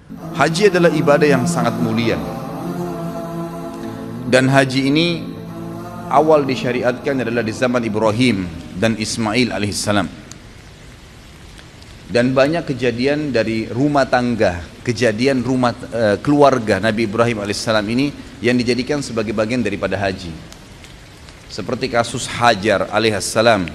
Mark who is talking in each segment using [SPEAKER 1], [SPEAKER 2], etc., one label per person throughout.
[SPEAKER 1] Haji adalah ibadah yang sangat mulia. Dan haji ini awal disyariatkan adalah di zaman Ibrahim dan Ismail alaihissalam. Dan banyak kejadian dari rumah tangga, kejadian keluarga Nabi Ibrahim alaihissalam ini yang dijadikan sebagai bagian daripada haji. Seperti kasus Hajar alaihissalam,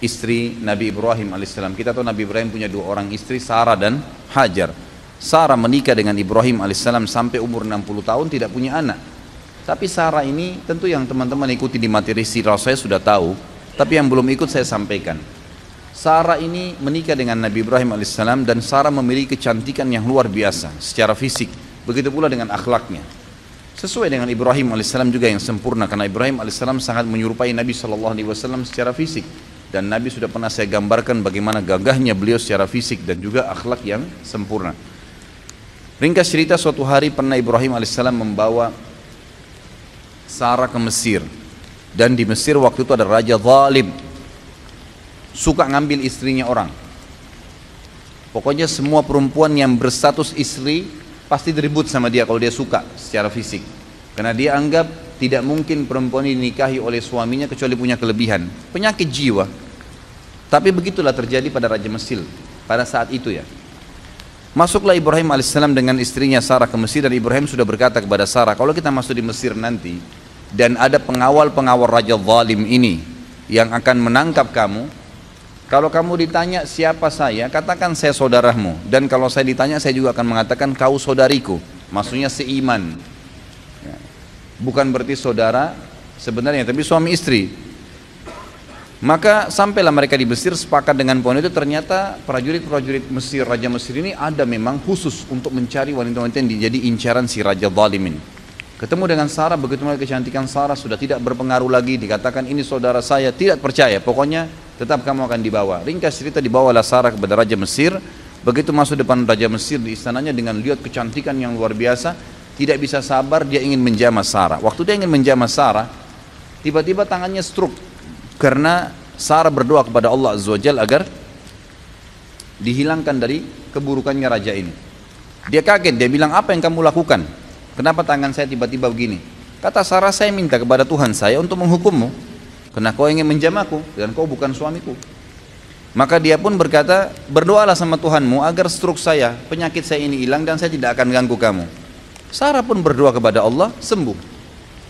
[SPEAKER 1] istri Nabi Ibrahim alaihissalam. Kita tahu Nabi Ibrahim punya dua orang istri, Sarah dan Hajar. Sarah menikah dengan Ibrahim alaihissalam sampai umur 60 tahun tidak punya anak. Tapi Sarah ini tentu yang teman-teman ikuti di materi sirah saya sudah tahu, tapi yang belum ikut saya sampaikan. Sarah ini menikah dengan Nabi Ibrahim alaihissalam dan Sarah memiliki kecantikan yang luar biasa secara fisik, begitu pula dengan akhlaknya. Sesuai dengan Ibrahim alaihissalam juga yang sempurna, karena Ibrahim alaihissalam sangat menyerupai Nabi SAW secara fisik. Dan Nabi sudah pernah saya gambarkan bagaimana gagahnya beliau secara fisik dan juga akhlak yang sempurna. Ringkas cerita, suatu hari pernah Ibrahim alaihissalam membawa Sarah ke Mesir. Dan di Mesir waktu itu ada raja zalim, suka ngambil istrinya orang. Pokoknya semua perempuan yang berstatus istri pasti diribut sama dia kalau dia suka secara fisik. Karena dia anggap tidak mungkin perempuan ini dinikahi oleh suaminya kecuali punya kelebihan, penyakit jiwa. Tapi begitulah terjadi pada Raja Mesir pada saat itu ya. Masuklah Ibrahim alaihissalam dengan istrinya Sarah ke Mesir, dan Ibrahim sudah berkata kepada Sarah, kalau kita masuk di Mesir nanti dan ada pengawal-pengawal raja zalim ini yang akan menangkap kamu, kalau kamu ditanya siapa saya, katakan saya saudaramu. Dan kalau saya ditanya, saya juga akan mengatakan kau saudariku. Maksudnya seiman. Bukan berarti saudara sebenarnya, tapi suami istri. Maka sampailah mereka di Mesir, sepakat dengan poin itu. Ternyata prajurit-prajurit Mesir, Raja Mesir ini ada memang khusus untuk mencari wanita-wanita yang jadi incaran si Raja Zalim ini. Ketemu dengan Sarah, begitu melihat kecantikan Sarah sudah tidak berpengaruh lagi, dikatakan ini saudara saya, tidak percaya, pokoknya tetap kamu akan dibawa. Ringkas cerita, dibawalah Sarah kepada Raja Mesir. Begitu masuk depan Raja Mesir di istananya dengan lihat kecantikan yang luar biasa, tidak bisa sabar, dia ingin menjamah Sarah. Waktu dia ingin menjamah Sarah, tiba-tiba tangannya stroke, karena Sarah berdoa kepada Allah Azza wa Jalla agar dihilangkan dari keburukannya raja ini. Dia kaget, dia bilang, apa yang kamu lakukan? Kenapa tangan saya tiba-tiba begini? Kata Sarah, saya minta kepada Tuhan saya untuk menghukummu, karena kau ingin menjamahku dan kau bukan suamiku. Maka dia pun berkata, berdoalah sama Tuhanmu agar stroke saya, penyakit saya ini hilang dan saya tidak akan ganggu kamu. Sarah pun berdoa kepada Allah, sembuh.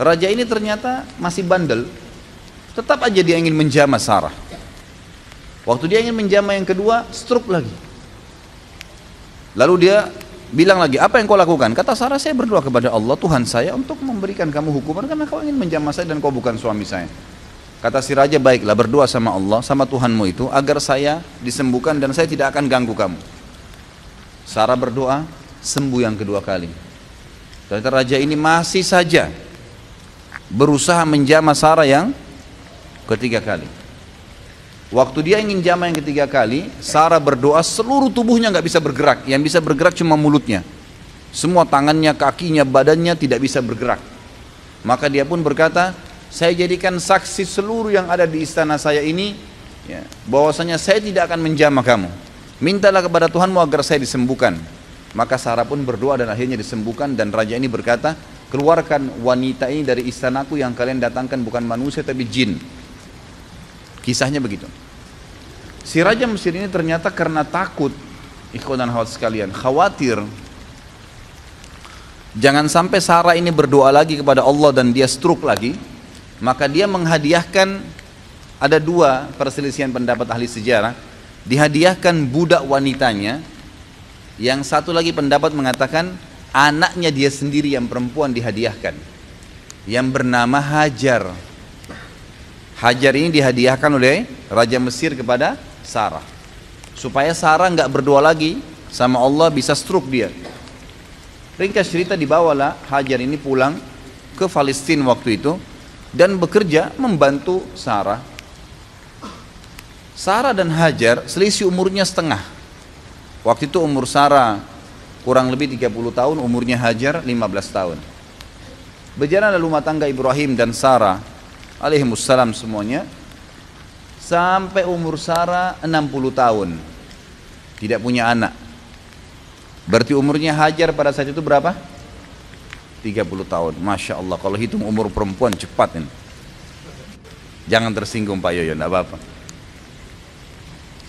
[SPEAKER 1] Raja ini ternyata masih bandel, tetap aja dia ingin menjamah Sarah. Waktu dia ingin menjamah yang kedua, stroke lagi. Lalu dia bilang lagi, apa yang kau lakukan? Kata Sarah, saya berdoa kepada Allah Tuhan saya untuk memberikan kamu hukuman karena kau ingin menjamah saya dan kau bukan suami saya. Kata si raja, baiklah, berdoa sama Allah, sama Tuhanmu itu agar saya disembuhkan dan saya tidak akan ganggu kamu. Sarah berdoa, sembuh yang kedua kali. Ternyata raja ini masih saja berusaha menjamah Sarah yang ketiga kali. Waktu dia ingin jamah yang ketiga kali, Sarah berdoa, seluruh tubuhnya nggak bisa bergerak, yang bisa bergerak cuma mulutnya. Semua tangannya, kakinya, badannya tidak bisa bergerak. Maka dia pun berkata, saya jadikan saksi seluruh yang ada di istana saya ini, ya, bahwasanya saya tidak akan menjamah kamu. Mintalah kepada Tuhanmu agar saya disembuhkan. Maka Sarah pun berdoa dan akhirnya disembuhkan. Dan raja ini berkata, keluarkan wanita ini dari istanaku, yang kalian datangkan bukan manusia tapi jin. Kisahnya begitu. Si Raja Mesir ini ternyata karena takut, ikhwan dan akhwat sekalian, khawatir jangan sampai Sarah ini berdoa lagi kepada Allah dan dia stroke lagi, maka dia menghadiahkan, ada dua perselisihan pendapat ahli sejarah, dihadiahkan budak wanitanya. Yang satu lagi pendapat mengatakan anaknya dia sendiri yang perempuan dihadiahkan, yang bernama Hajar. Hajar ini dihadiahkan oleh Raja Mesir kepada Sarah, supaya Sarah nggak berdoa lagi sama Allah, bisa stroke dia. Ringkas cerita, dibawalah Hajar ini pulang ke Palestina waktu itu dan bekerja membantu Sarah. Sarah dan Hajar selisih umurnya setengah. Waktu itu umur Sarah kurang lebih 30 tahun, umurnya Hajar 15 tahun. Berjalan rumah tangga Ibrahim dan Sarah alaihimussalam semuanya sampai umur Sarah 60 tahun, tidak punya anak. Berarti umurnya Hajar pada saat itu berapa? 30 tahun. Masya Allah, kalau hitung umur perempuan cepat ini. Jangan tersinggung Pak Yoyo, enggak apa-apa.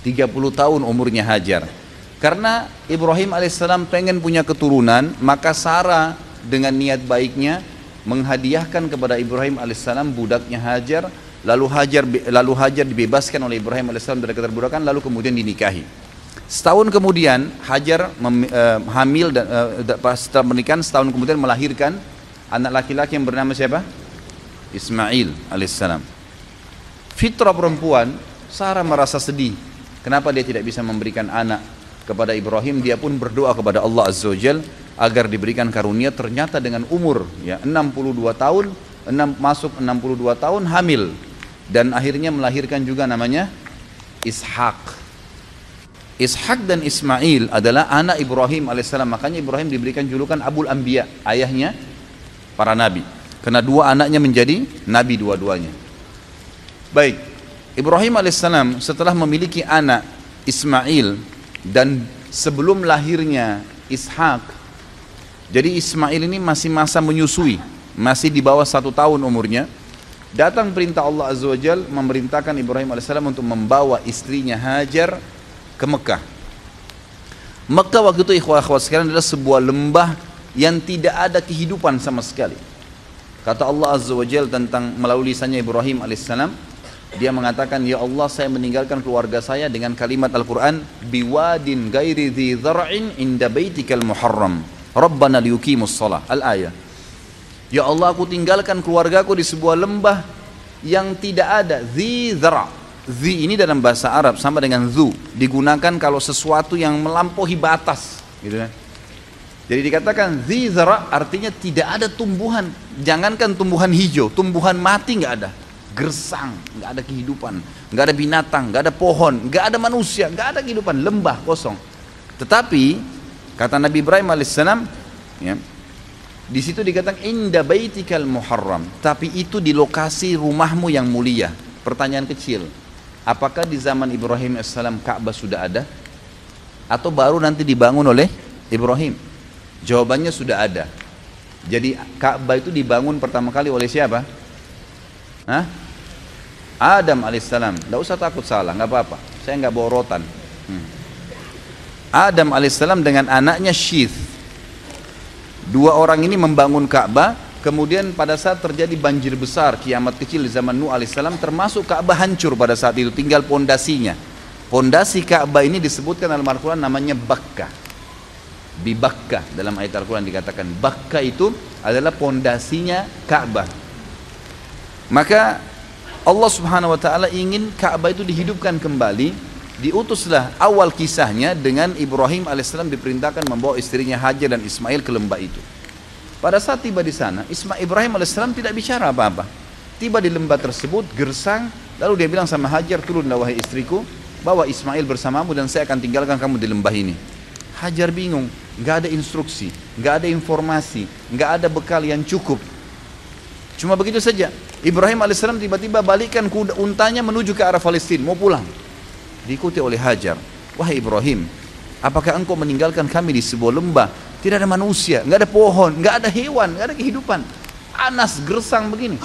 [SPEAKER 1] 30 tahun umurnya Hajar. Karena Ibrahim alaihissalam pengen punya keturunan, maka Sarah dengan niat baiknya menghadiahkan kepada Ibrahim alaihissalam budaknya Hajar, lalu Hajar dibebaskan oleh Ibrahim alaihissalam dari keterbudakan, lalu kemudian dinikahi. Setahun kemudian Hajar hamil dan setelah menikah setahun kemudian melahirkan anak laki-laki yang bernama siapa? Ismail alaihissalam. Fitrah perempuan, Sarah merasa sedih. Kenapa dia tidak bisa memberikan anak kepada Ibrahim? Dia pun berdoa kepada Allah Azza wa Jalla agar diberikan karunia. Ternyata dengan umur ya 62 tahun, masuk 62 tahun hamil dan akhirnya melahirkan juga namanya Ishak. Ishak dan Ismail adalah anak Ibrahim alaihissalam. Makanya Ibrahim diberikan julukan Abul Anbiya, ayahnya para nabi. Karena dua anaknya menjadi nabi dua-duanya. Baik, Ibrahim alaihissalam setelah memiliki anak Ismail dan sebelum lahirnya Ishak, jadi Ismail ini masih masa menyusui, masih di bawah 1 tahun umurnya. Datang perintah Allah Azza wa Jalla memerintahkan Ibrahim alaihissalam untuk membawa istrinya Hajar ke Mekah. Mekah waktu itu ikhwah-ikhwah sekalian adalah sebuah lembah yang tidak ada kehidupan sama sekali. Kata Allah Azza wa Jalla tentang melalui lisannya Ibrahim alaihissalam, dia mengatakan, ya Allah, saya meninggalkan keluarga saya dengan kalimat Al-Quran, biwadin gairi dhi dhar'in inda baitikal muharram rabbana liyuqimus shalah, al-ayah. Ya Allah, aku tinggalkan keluargaku di sebuah lembah yang tidak ada dhi dhar'. Dhi ini dalam bahasa Arab sama dengan zu, digunakan kalau sesuatu yang melampaui batas, gitu kan. Jadi dikatakan dhi dhar' artinya tidak ada tumbuhan, jangankan tumbuhan hijau, tumbuhan mati nggak ada, gersang, nggak ada kehidupan, nggak ada binatang, nggak ada pohon, nggak ada manusia, nggak ada kehidupan, lembah kosong. Tetapi kata Nabi Ibrahim alaihissalam, ya, di situ dikatakan inda baitikal muharram, tapi itu di lokasi rumahmu yang mulia. Pertanyaan kecil, apakah di zaman Ibrahim alaihissalam Ka'bah sudah ada? Atau baru nanti dibangun oleh Ibrahim? Jawabannya sudah ada. Jadi Ka'bah itu dibangun pertama kali oleh siapa? Hah? Adam alaihissalam. Tidak usah takut salah, nggak apa-apa. Saya nggak bawa rotan. Adam alaihissalam dengan anaknya Syith. Dua orang ini membangun Ka'bah. Kemudian pada saat terjadi banjir besar, kiamat kecil di zaman Nuh alaihissalam, termasuk Ka'bah hancur pada saat itu, tinggal pondasinya. Pondasi Ka'bah ini disebutkan dalam Al-Quran namanya Bakkah. Bi Bakkah dalam ayat Al-Quran dikatakan Bakkah itu adalah pondasinya Ka'bah. Maka Allah Subhanahu wa taala ingin Ka'bah itu dihidupkan kembali. Diutuslah awal kisahnya dengan Ibrahim alaihissalam diperintahkan membawa istrinya Hajar dan Ismail ke lembah itu. Pada saat tiba di sana, Ibrahim alaihissalam tidak bicara apa-apa. Tiba di lembah tersebut, gersang, lalu dia bilang sama Hajar, turunlah wahai istriku, bawa Ismail bersamamu dan saya akan tinggalkan kamu di lembah ini. Hajar bingung, nggak ada instruksi, nggak ada informasi, nggak ada bekal yang cukup. Cuma begitu saja. Ibrahim alaihissalam tiba-tiba balikkan kuda untanya menuju ke arah Palestina, mau pulang. Diikuti oleh Hajar, wahai Ibrahim, apakah engkau meninggalkan kami di sebuah lembah? Tidak ada manusia, nggak ada pohon, nggak ada hewan, nggak ada kehidupan. Panas, gersang begini.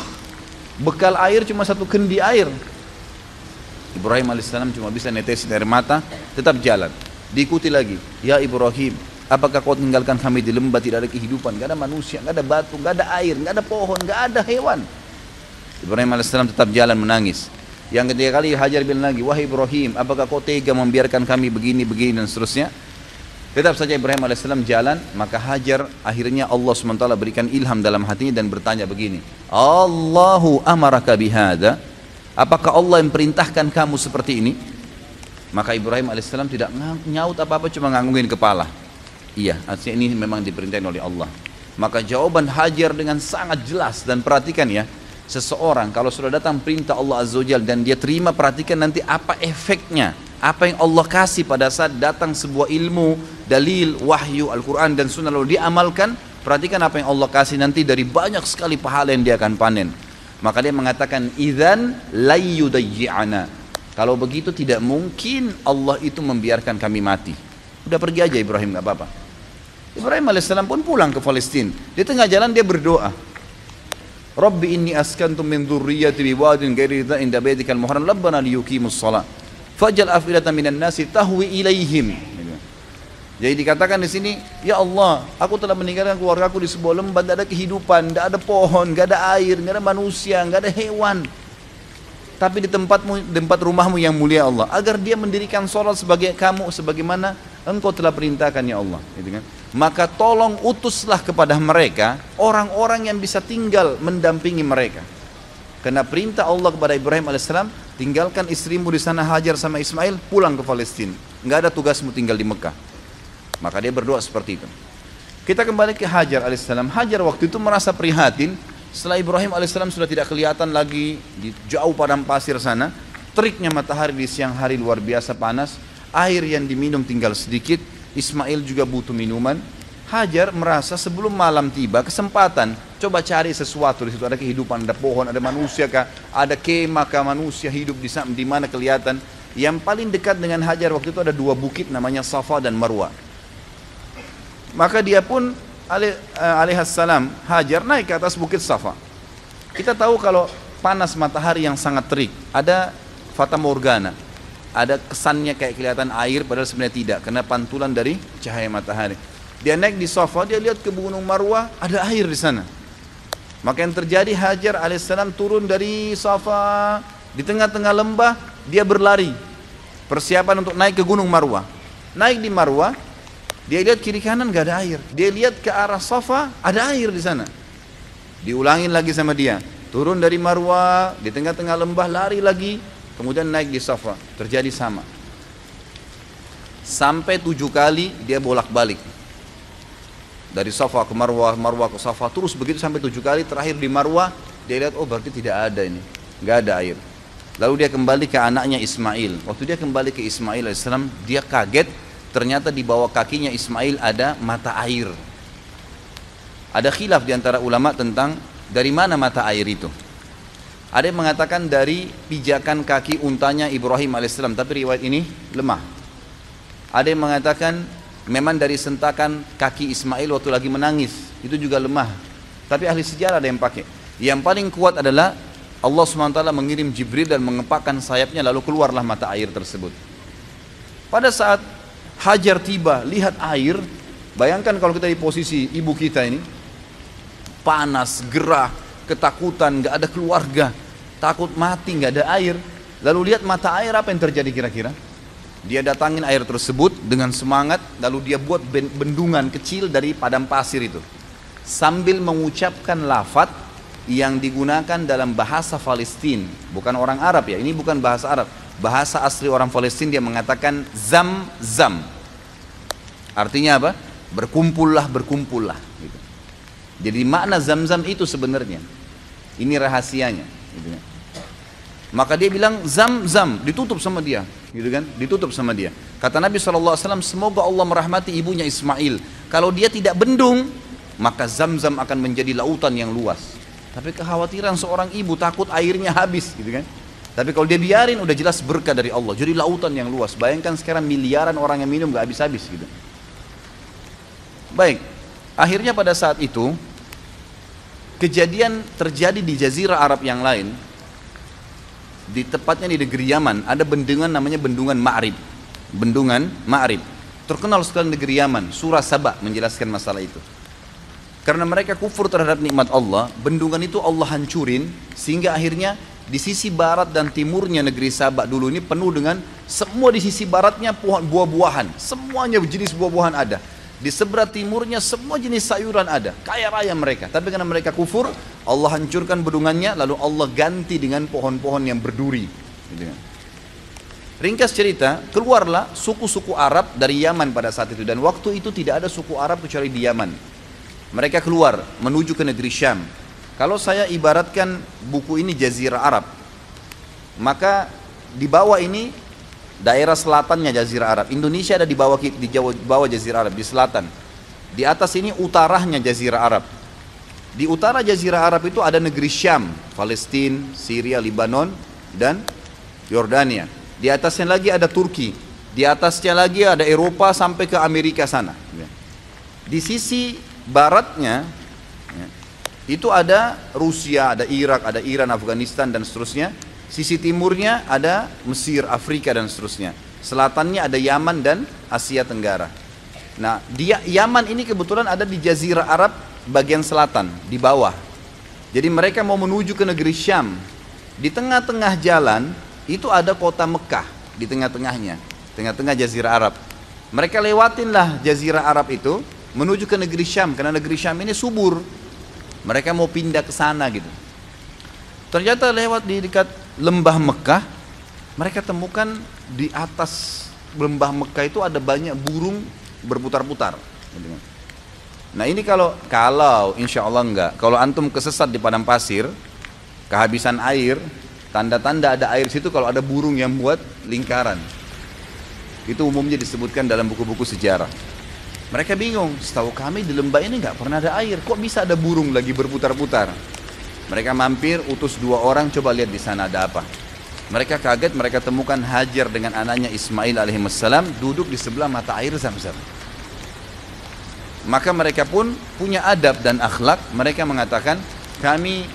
[SPEAKER 1] Bekal air cuma 1 kendi air. Ibrahim alaihissalam cuma bisa netesin air mata, tetap jalan. Diikuti lagi, ya Ibrahim, apakah kau tinggalkan kami di lembah, tidak ada kehidupan, nggak ada manusia, nggak ada batu, nggak ada air, nggak ada pohon, nggak ada hewan. Ibrahim alaihissalam tetap jalan menangis. Yang ketiga kali Hajar bilang lagi, wahai Ibrahim, apakah kau tega membiarkan kami begini dan seterusnya. Tetap saja Ibrahim alaihissalam jalan. Maka Hajar akhirnya Allah SWT berikan ilham dalam hatinya dan bertanya begini, Allahu amaraka bihada, apakah Allah yang perintahkan kamu seperti ini? Maka Ibrahim alaihissalam tidak nyaut apa-apa, cuma nganggungin kepala. Iya, artinya ini memang diperintahkan oleh Allah. Maka jawaban Hajar dengan sangat jelas. Dan perhatikan ya, seseorang kalau sudah datang perintah Allah Azza wa Jalla dan dia terima, perhatikan nanti apa efeknya, apa yang Allah kasih pada saat datang sebuah ilmu, dalil, wahyu, Al-Quran dan Sunnah lalu diamalkan. Perhatikan apa yang Allah kasih nanti dari banyak sekali pahala yang dia akan panen. Maka dia mengatakan, idzan layyudayyi'ana, kalau begitu tidak mungkin Allah itu membiarkan kami mati. Udah pergi aja Ibrahim, gak apa-apa. Ibrahim alaihissalam pun pulang ke Palestina. Di tengah jalan dia berdoa, Rabbi inni askantu min dzurriyyati biwadin ghairi dzin inda baitikal muharram rabbana liyuqimus shalah faj'al afidatan minan nasi tahwi ilaihim. Jadi dikatakan di sini, ya Allah, aku telah meninggalkan keluargaku di sebuah lembah, tidak ada kehidupan, tidak ada pohon, tidak ada air, tidak ada manusia, tidak ada hewan. Tapi di tempat rumahmu yang mulia Allah, agar dia mendirikan sholat sebagai kamu, sebagaimana engkau telah perintahkan ya Allah. Gitu kan? Maka tolong utuslah kepada mereka orang-orang yang bisa tinggal mendampingi mereka. Karena perintah Allah kepada Ibrahim alaihissalam, tinggalkan istrimu di sana Hajar sama Ismail, pulang ke Palestina. Nggak ada tugasmu tinggal di Mekah. Maka dia berdoa seperti itu. Kita kembali ke Hajar alaihissalam. Hajar waktu itu merasa prihatin setelah Ibrahim alaihissalam sudah tidak kelihatan lagi di jauh padang pasir sana. Teriknya matahari di siang hari luar biasa panas. Air yang diminum tinggal sedikit. Ismail juga butuh minuman. Hajar merasa sebelum malam tiba kesempatan coba cari sesuatu di situ, ada kehidupan, ada pohon, ada manusia kah, ada kemah kah, manusia hidup di mana kelihatan. Yang paling dekat dengan Hajar waktu itu ada dua bukit namanya Safa dan Marwa. Maka dia pun alaihissalam Hajar naik ke atas bukit Safa. Kita tahu kalau panas matahari yang sangat terik, ada fata morgana, ada kesannya kayak kelihatan air, padahal sebenarnya tidak, karena pantulan dari cahaya matahari. Dia naik di Safa, dia lihat ke Gunung Marwah, ada air di sana. Maka yang terjadi, Hajar alaihissalam turun dari Safa, di tengah-tengah lembah dia berlari, persiapan untuk naik ke Gunung Marwah. Naik di Marwah, dia lihat kiri kanan gak ada air. Dia lihat ke arah Safa, ada air di sana. Diulangin lagi sama dia. Turun dari Marwah, di tengah-tengah lembah lari lagi, kemudian naik di Safa. Terjadi sama. Sampai 7 kali dia bolak-balik. Dari Safa ke Marwah, Marwah ke Safa, terus begitu sampai 7 kali. Terakhir di Marwah, dia lihat, oh berarti tidak ada ini, gak ada air. Lalu dia kembali ke anaknya Ismail. Waktu dia kembali ke Ismail alaihissalam, dia kaget. Ternyata di bawah kakinya Ismail ada mata air. Ada khilaf di antara ulama tentang dari mana mata air itu. Ada yang mengatakan dari pijakan kaki untanya Ibrahim alaihissalam, tapi riwayat ini lemah. Ada yang mengatakan memang dari sentakan kaki Ismail waktu lagi menangis, itu juga lemah. Tapi ahli sejarah ada yang pakai. Yang paling kuat adalah Allah SWT mengirim Jibril dan mengepakkan sayapnya, lalu keluarlah mata air tersebut. Pada saat Hajar tiba, lihat air, bayangkan kalau kita di posisi ibu kita ini, panas, gerah, ketakutan, gak ada keluarga, takut mati, gak ada air. Lalu lihat mata air, apa yang terjadi kira-kira? Dia datangin air tersebut dengan semangat, lalu dia buat bendungan kecil dari padang pasir itu. Sambil mengucapkan lafaz yang digunakan dalam bahasa Palestina, bukan orang Arab ya, ini bukan bahasa Arab. Bahasa asli orang Palestina, dia mengatakan zam-zam. Artinya apa? Berkumpullah, berkumpullah. Gitu. Jadi makna zam-zam itu sebenarnya. Ini rahasianya. Gitu. Maka dia bilang zam-zam, ditutup sama dia. Gitu kan? Ditutup sama dia. Kata Nabi SAW, semoga Allah merahmati ibunya Ismail. Kalau dia tidak bendung, maka zam-zam akan menjadi lautan yang luas. Tapi kekhawatiran seorang ibu, takut airnya habis. Gitu kan? Tapi kalau dia biarin, udah jelas berkah dari Allah. Jadi lautan yang luas. Bayangkan sekarang miliaran orang yang minum gak habis-habis gitu. Baik, akhirnya pada saat itu kejadian terjadi di Jazirah Arab yang lain. Di tepatnya di negeri Yaman, ada bendungan namanya Bendungan Ma'rib. Bendungan Ma'rib. Terkenal sekali negeri Yaman. Surah Saba menjelaskan masalah itu. Karena mereka kufur terhadap nikmat Allah, bendungan itu Allah hancurin sehingga akhirnya di sisi barat dan timurnya negeri Sabak dulu ini penuh dengan semua, di sisi baratnya pohon buah-buahan, semuanya jenis buah-buahan ada. Di sebelah timurnya semua jenis sayuran ada, kaya raya mereka. Tapi karena mereka kufur, Allah hancurkan bendungannya, lalu Allah ganti dengan pohon-pohon yang berduri. Ringkas cerita, keluarlah suku-suku Arab dari Yaman pada saat itu. Dan waktu itu tidak ada suku Arab kecuali di Yaman. Mereka keluar menuju ke negeri Syam. Kalau saya ibaratkan buku ini Jazirah Arab, maka di bawah ini daerah selatannya Jazirah Arab. Indonesia ada di bawah Jazirah Arab, di selatan. Di atas ini utaranya Jazirah Arab. Di utara Jazirah Arab itu ada negeri Syam, Palestina, Syria, Lebanon, dan Yordania. Di atasnya lagi ada Turki. Di atasnya lagi ada Eropa sampai ke Amerika sana. Di sisi baratnya ya, itu ada Rusia, ada Irak, ada Iran, Afghanistan dan seterusnya. Sisi timurnya ada Mesir, Afrika dan seterusnya. Selatannya ada Yaman dan Asia Tenggara. Nah, Yaman ini kebetulan ada di Jazirah Arab bagian selatan, di bawah. Jadi mereka mau menuju ke negeri Syam. Di tengah-tengah jalan itu ada kota Mekah di tengah-tengahnya, tengah-tengah Jazirah Arab. Mereka lewatinlah Jazirah Arab itu menuju ke negeri Syam, karena negeri Syam ini subur. Mereka mau pindah ke sana gitu. Ternyata lewat di dekat lembah Mekah, mereka temukan di atas lembah Mekah itu ada banyak burung berputar-putar. Nah ini kalau insya Allah enggak, kalau antum kesesat di padang pasir, kehabisan air, tanda-tanda ada air situ kalau ada burung yang buat lingkaran. Itu umumnya disebutkan dalam buku-buku sejarah. Mereka bingung, setahu kami di lembah ini nggak pernah ada air, kok bisa ada burung lagi berputar-putar. Mereka mampir, utus 2 orang, coba lihat di sana ada apa. Mereka kaget, mereka temukan Hajar dengan anaknya Ismail alaihissalam duduk di sebelah mata air Zam-Zam. Maka mereka pun punya adab dan akhlak. Mereka mengatakan, kami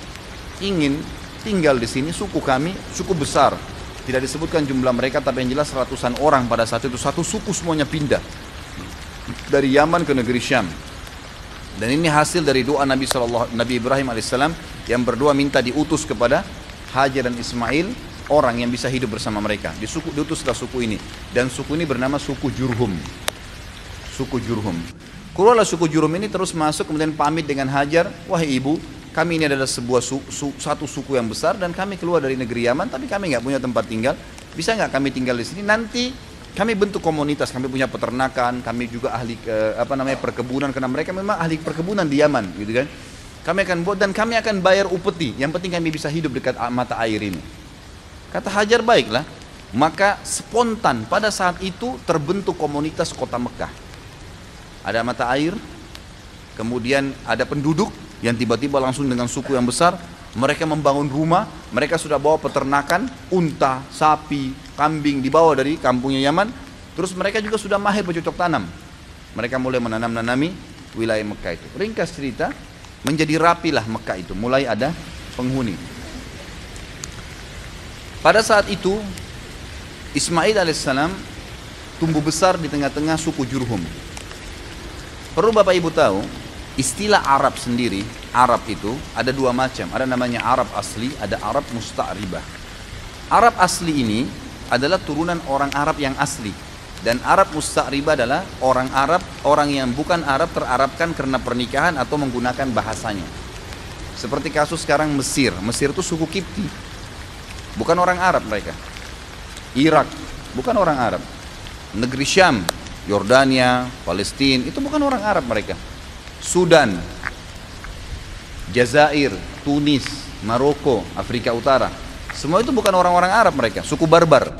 [SPEAKER 1] ingin tinggal di sini, suku kami suku besar. Tidak disebutkan jumlah mereka, tapi yang jelas ratusan orang pada saat itu. Satu suku semuanya pindah dari Yaman ke negeri Syam. Dan ini hasil dari doa Nabi Ibrahim alaihissalam yang berdoa minta diutus kepada Hajar dan Ismail orang yang bisa hidup bersama mereka. Diutuslah suku ini, dan suku ini bernama suku Jurhum. Suku Jurhum. Keluarlah suku Jurhum ini terus masuk, kemudian pamit dengan Hajar, wahai ibu, kami ini adalah satu suku yang besar dan kami keluar dari negeri Yaman, tapi kami nggak punya tempat tinggal. Bisa nggak kami tinggal di sini? Nanti kami bentuk komunitas, kami punya peternakan, kami juga ahli perkebunan, karena mereka memang ahli perkebunan di Yaman, gitu kan. Kami akan buat dan kami akan bayar upeti. Yang penting kami bisa hidup dekat mata air ini. Kata Hajar, baiklah. Maka spontan pada saat itu terbentuk komunitas kota Mekah. Ada mata air, kemudian ada penduduk yang tiba-tiba langsung dengan suku yang besar. Mereka membangun rumah, mereka sudah bawa peternakan, unta, sapi, kambing dibawa dari kampungnya Yaman. Terus mereka juga sudah mahir bercocok tanam. Mereka mulai menanami wilayah Mekah itu. Ringkas cerita, menjadi rapilah Mekah itu, mulai ada penghuni. Pada saat itu Ismail alaihissalam tumbuh besar di tengah-tengah suku Jurhum. Perlu Bapak Ibu tahu, istilah Arab sendiri, Arab itu ada 2 macam. Ada namanya Arab asli, ada Arab musta'ribah. Arab asli ini adalah turunan orang Arab yang asli. Dan Arab musta'ribah adalah orang Arab, orang yang bukan Arab terarabkan karena pernikahan atau menggunakan bahasanya. Seperti kasus sekarang Mesir. Mesir itu suku Kipti. Bukan orang Arab mereka. Irak, bukan orang Arab. Negeri Syam, Yordania, Palestina, itu bukan orang Arab mereka. Sudan, Jazair, Tunis, Maroko, Afrika Utara, semua itu bukan orang-orang Arab mereka, suku barbar.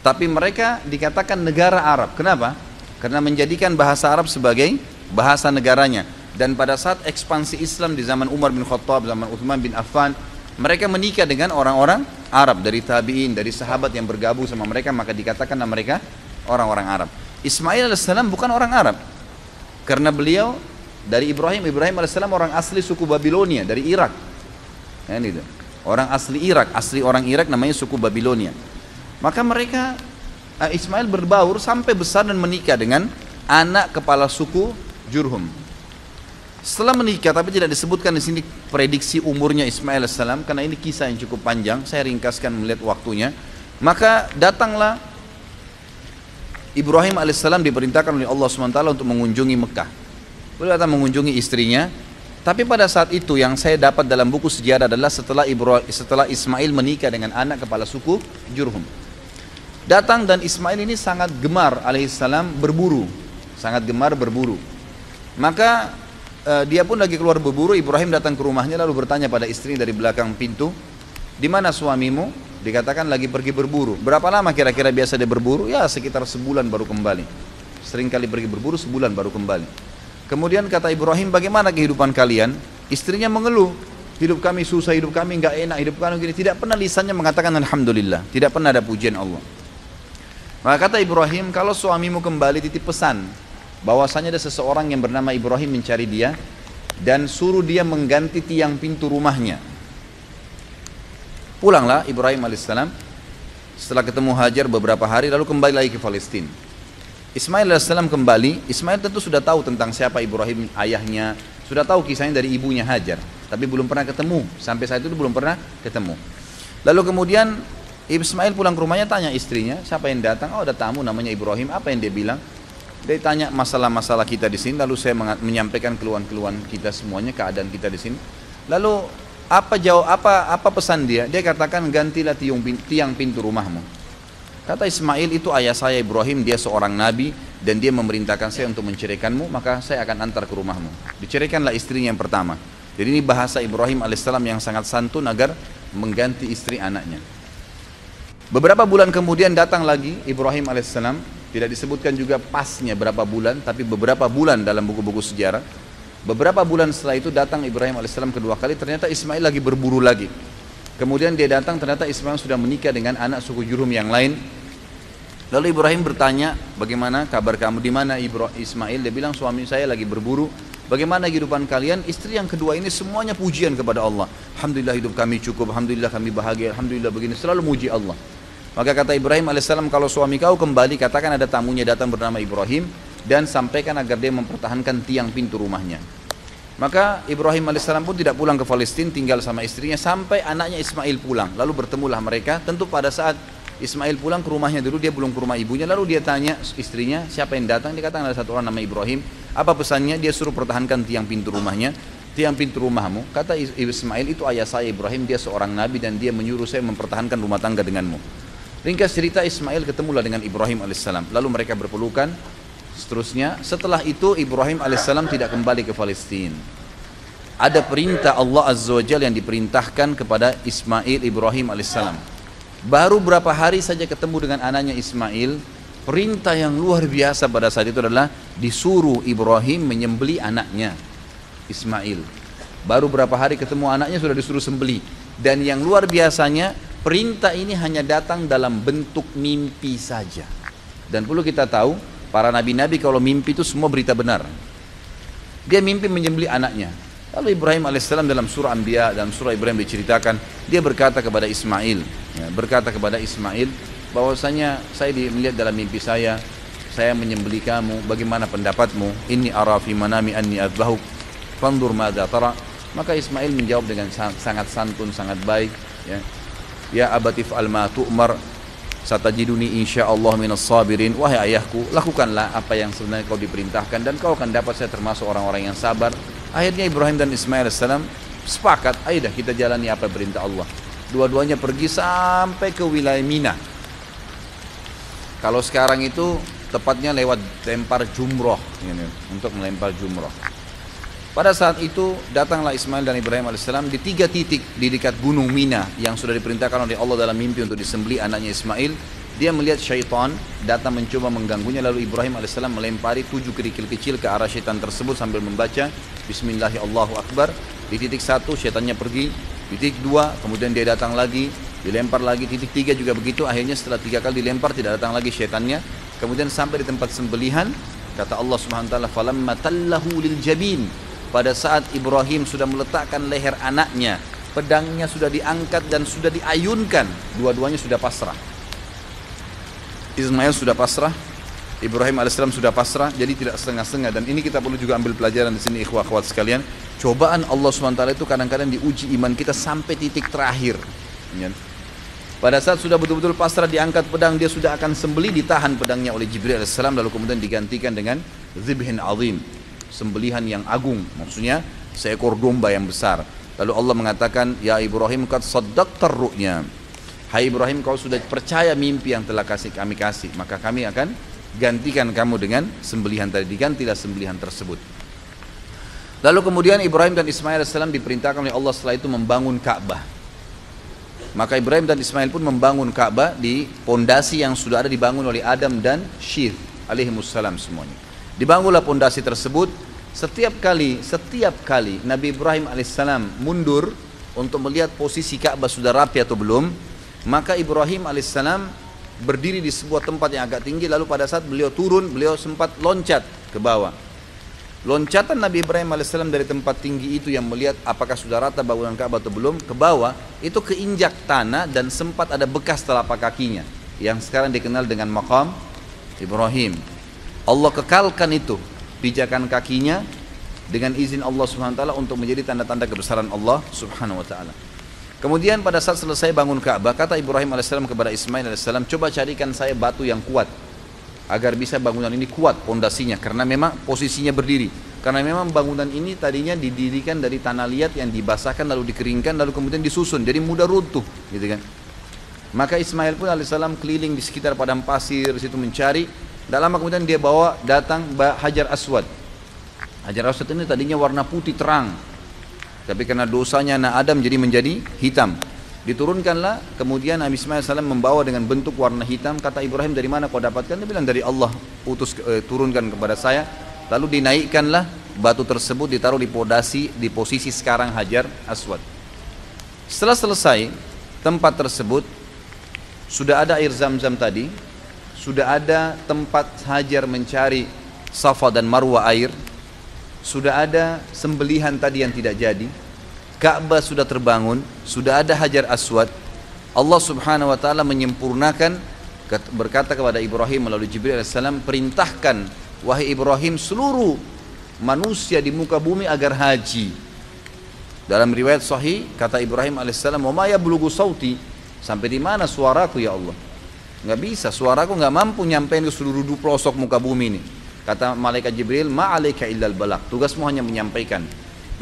[SPEAKER 1] Tapi mereka dikatakan negara Arab. Kenapa? Karena menjadikan bahasa Arab sebagai bahasa negaranya. Dan pada saat ekspansi Islam di zaman Umar bin Khattab, zaman Uthman bin Affan, mereka menikah dengan orang-orang Arab, dari tabi'in, dari sahabat yang bergabung sama mereka, maka dikatakanlah mereka orang-orang Arab. Ismail alaihissalam bukan orang Arab, karena beliau dari Ibrahim alaihissalam orang asli suku Babilonia, dari Irak. Itu. Orang asli Irak, asli orang Irak namanya suku Babilonia. Maka mereka, Ismail berbaur sampai besar dan menikah dengan anak kepala suku Jurhum. Setelah menikah, tapi tidak disebutkan di sini prediksi umurnya Ismail alaihissalam, karena ini kisah yang cukup panjang, saya ringkaskan melihat waktunya. Maka datanglah Ibrahim alaihissalam, diperintahkan oleh Allah SWT untuk mengunjungi Mekah. Beliau datang mengunjungi istrinya. Tapi pada saat itu yang saya dapat dalam buku sejarah adalah setelah Ismail menikah dengan anak kepala suku Jurhum. Datang, dan Ismail ini sangat gemar alaihissalam berburu. Sangat gemar berburu. Maka dia pun lagi keluar berburu. Ibrahim datang ke rumahnya lalu bertanya pada istrinya dari belakang pintu, di mana suamimu? Dikatakan lagi pergi berburu. Berapa lama kira-kira biasa dia berburu? Ya sekitar sebulan baru kembali. Sering kali pergi berburu, sebulan baru kembali. Kemudian kata Ibrahim, bagaimana kehidupan kalian? Istrinya mengeluh, hidup kami susah, hidup kami nggak enak, hidup kami gini. Tidak pernah lisannya mengatakan alhamdulillah, tidak pernah ada pujian Allah. Maka kata Ibrahim, kalau suamimu kembali titip pesan, bahwasanya ada seseorang yang bernama Ibrahim mencari dia dan suruh dia mengganti tiang pintu rumahnya. Pulanglah Ibrahim alaihissalam setelah ketemu Hajar beberapa hari, lalu kembali lagi ke Palestina. Ismail alaihissalam kembali. Ismail tentu sudah tahu tentang siapa Ibrahim, ayahnya, sudah tahu kisahnya dari ibunya Hajar, tapi belum pernah ketemu. Sampai saat itu belum pernah ketemu. Lalu kemudian Ismail pulang ke rumahnya, tanya istrinya, siapa yang datang? Oh, ada tamu namanya Ibrahim. Apa yang dia bilang? Dia tanya masalah-masalah kita di sini, lalu saya menyampaikan keluhan-keluhan kita semuanya, keadaan kita di sini. Lalu apa pesan dia? Dia katakan, gantilah tiang pintu rumahmu. Kata Ismail, itu ayah saya Ibrahim, dia seorang nabi dan dia memerintahkan saya untuk menceraikanmu, maka saya akan antar ke rumahmu. Diceraikanlah istrinya yang pertama. Jadi ini bahasa Ibrahim alaihissalam yang sangat santun agar mengganti istri anaknya. Beberapa bulan kemudian datang lagi Ibrahim alaihissalam, tidak disebutkan juga pasnya berapa bulan, tapi beberapa bulan dalam buku-buku sejarah. Beberapa bulan setelah itu datang Ibrahim alaihissalam kedua kali, ternyata Ismail lagi berburu lagi. Kemudian dia datang, ternyata Ismail sudah menikah dengan anak suku Jurhum yang lain. Lalu Ibrahim bertanya, bagaimana kabar kamu, di mana Ismail? Dia bilang, suami saya lagi berburu. Bagaimana kehidupan kalian? Istri yang kedua ini semuanya pujian kepada Allah. Alhamdulillah hidup kami cukup, alhamdulillah kami bahagia, alhamdulillah begini, selalu muji Allah. Maka kata Ibrahim alaihissalam, kalau suami kau kembali, katakan ada tamunya datang bernama Ibrahim, dan sampaikan agar dia mempertahankan tiang pintu rumahnya. Maka Ibrahim alaihissalam pun tidak pulang ke Palestina, tinggal sama istrinya sampai anaknya Ismail pulang. Lalu bertemulah mereka. Tentu pada saat Ismail pulang ke rumahnya dulu, dia belum ke rumah ibunya. Lalu dia tanya istrinya, siapa yang datang? Dia katakan ada satu orang nama Ibrahim. Apa pesannya? Dia suruh pertahankan tiang pintu rumahnya. Tiang pintu rumahmu, kata Ismail, itu ayah saya Ibrahim, dia seorang nabi dan dia menyuruh saya mempertahankan rumah tangga denganmu. Ringkas cerita, Ismail ketemulah dengan Ibrahim alaihissalam. Lalu mereka berpelukan. Seterusnya, setelah itu Ibrahim alaihissalam tidak kembali ke Palestina. Ada perintah Allah azza wa jalla yang diperintahkan kepada Ismail Ibrahim alaihissalam. Baru berapa hari saja ketemu dengan anaknya Ismail, perintah yang luar biasa pada saat itu adalah disuruh Ibrahim menyembelih anaknya Ismail. Baru berapa hari ketemu anaknya sudah disuruh sembelih. Dan yang luar biasanya, perintah ini hanya datang dalam bentuk mimpi saja. Dan perlu kita tahu, para nabi-nabi kalau mimpi itu semua berita benar. Dia mimpi menyembelih anaknya. Lalu Ibrahim alaihissalam dalam surah Anbiya, dalam surah Ibrahim diceritakan, dia berkata kepada Ismail, bahwasanya saya melihat dalam mimpi saya menyembelih kamu, bagaimana pendapatmu? Inni ara fi manami anni azbahuk, fanzur madza tara. Maka Ismail menjawab dengan sangat santun, sangat baik, ya abatif al-ma tu'mar satajiduni insyaallah minas sabirin. Wahai ayahku, lakukanlah apa yang sebenarnya kau diperintahkan dan kau akan dapat saya termasuk orang-orang yang sabar. Akhirnya Ibrahim dan Ismail alaihissalam sepakat, ayo dah kita jalani apa perintah Allah. Dua-duanya pergi sampai ke wilayah Mina. Kalau sekarang itu tepatnya lewat lempar jumroh, untuk melempar jumroh. Pada saat itu datanglah Ismail dan Ibrahim alaihissalam di 3 titik di dekat gunung Mina yang sudah diperintahkan oleh Allah dalam mimpi untuk disembelih anaknya Ismail. Dia melihat syaitan datang mencoba mengganggunya, lalu Ibrahim alaihissalam melempari 7 kerikil kecil ke arah syaitan tersebut sambil membaca Bismillahirrahmanirrahim. Di titik 1 syaitannya pergi, di titik 2 kemudian dia datang lagi, dilempar lagi, titik 3 juga begitu. Akhirnya setelah 3 kali dilempar tidak datang lagi syaitannya. Kemudian sampai di tempat sembelihan, kata Allah Subhanahu wa taala, falamma tallahu lil jabin. Pada saat Ibrahim sudah meletakkan leher anaknya, pedangnya sudah diangkat dan sudah diayunkan, dua-duanya sudah pasrah. Ismail sudah pasrah, Ibrahim alaihissalam sudah pasrah, jadi tidak setengah-setengah. Dan ini kita perlu juga ambil pelajaran di sini, ikhwah-akhwat sekalian. Cobaan Allah SWT itu kadang-kadang diuji iman kita sampai titik terakhir. Pada saat sudah betul-betul pasrah, diangkat pedang, dia sudah akan sembelih, ditahan pedangnya oleh Jibril alaihissalam, lalu kemudian digantikan dengan zibhin azim, sembelihan yang agung, maksudnya seekor domba yang besar. Lalu Allah mengatakan, ya Ibrahim qad saddaqtar ru'ya. Hai Ibrahim, kau sudah percaya mimpi yang telah kami kasih, maka kami akan gantikan kamu dengan sembelihan tadi. Digantilah sembelihan tersebut. Lalu kemudian Ibrahim dan Ismail AS diperintahkan oleh Allah setelah itu membangun Ka'bah. Maka Ibrahim dan Ismail pun membangun Ka'bah di pondasi yang sudah ada dibangun oleh Adam dan Syith alaihimussalam semuanya. Dibangunlah pondasi tersebut. Setiap kali Nabi Ibrahim alaihissalam mundur untuk melihat posisi Ka'bah sudah rapi atau belum, maka Ibrahim alaihissalam berdiri di sebuah tempat yang agak tinggi, lalu pada saat beliau turun, beliau sempat loncat ke bawah. Loncatan Nabi Ibrahim alaihissalam dari tempat tinggi itu yang melihat apakah sudah rata bangunan Ka'bah atau belum, ke bawah itu keinjak tanah dan sempat ada bekas telapak kakinya yang sekarang dikenal dengan maqam Ibrahim. Allah kekalkan itu pijakan kakinya dengan izin Allah Subhanahu wa taala untuk menjadi tanda-tanda kebesaran Allah Subhanahu wa taala. Kemudian pada saat selesai bangun Ka'bah, kata Ibrahim alaihissalam kepada Ismail alaihissalam, coba carikan saya batu yang kuat agar bisa bangunan ini kuat pondasinya, karena memang posisinya berdiri. Karena memang bangunan ini tadinya didirikan dari tanah liat yang dibasahkan lalu dikeringkan lalu kemudian disusun, jadi mudah runtuh, gitu kan. Maka Ismail pun alaihissalam keliling di sekitar padang pasir situ mencari. Tidak lama kemudian dia bawa datang Hajar Aswad. Hajar Aswad ini tadinya warna putih terang, tapi karena dosanya anak Adam jadi menjadi hitam. Diturunkanlah, kemudian Nabi Ismail AS membawa dengan bentuk warna hitam. Kata Ibrahim, dari mana kau dapatkan? Dia bilang, dari Allah turunkan kepada saya. Lalu dinaikkanlah batu tersebut, ditaruh di posisi sekarang Hajar Aswad. Setelah selesai tempat tersebut, sudah ada air Zam-Zam tadi, sudah ada tempat Hajar mencari Safa dan Marwa air, sudah ada sembelihan tadi yang tidak jadi, Ka'bah sudah terbangun, sudah ada Hajar Aswad. Allah Subhanahu wa taala menyempurnakan, berkata kepada Ibrahim melalui Jibril alaihissalam, perintahkan wahai Ibrahim seluruh manusia di muka bumi agar haji. Dalam riwayat sahih kata Ibrahim alaihissalam, "Wa ma yablughu sauti?" Sampai di mana suaraku ya Allah? Enggak bisa, suaraku enggak mampu nyampein ke seluruh pelosok muka bumi ini. Kata malaikat Jibril, "Ma'alaika illal balagh." Tugasmu hanya menyampaikan.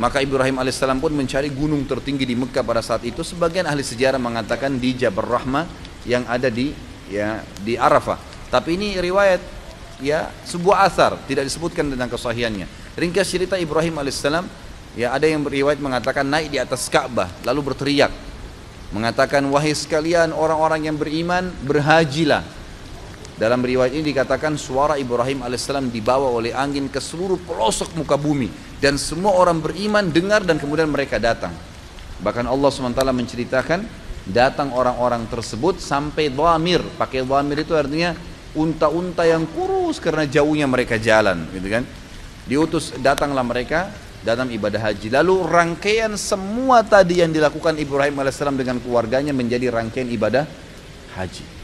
[SPEAKER 1] Maka Ibrahim alaihissalam pun mencari gunung tertinggi di Mekah pada saat itu. Sebagian ahli sejarah mengatakan di Jabal Rahmah yang ada di Arafah. Tapi ini riwayat, sebuah asar, tidak disebutkan tentang kesahihannya. Ringkas cerita Ibrahim alaihissalam, ada yang beriwayat mengatakan naik di atas Ka'bah lalu berteriak, mengatakan, wahai sekalian orang-orang yang beriman, berhajilah. Dalam riwayat ini dikatakan suara Ibrahim alaihissalam dibawa oleh angin ke seluruh pelosok muka bumi, dan semua orang beriman dengar dan kemudian mereka datang. Bahkan Allah SWT menceritakan datang orang-orang tersebut sampai dhamir. Pakai dhamir itu artinya unta-unta yang kurus karena jauhnya mereka jalan, gitu kan. Diutus, datanglah mereka dalam ibadah haji. Lalu rangkaian semua tadi yang dilakukan Ibrahim alaihissalam dengan keluarganya menjadi rangkaian ibadah haji.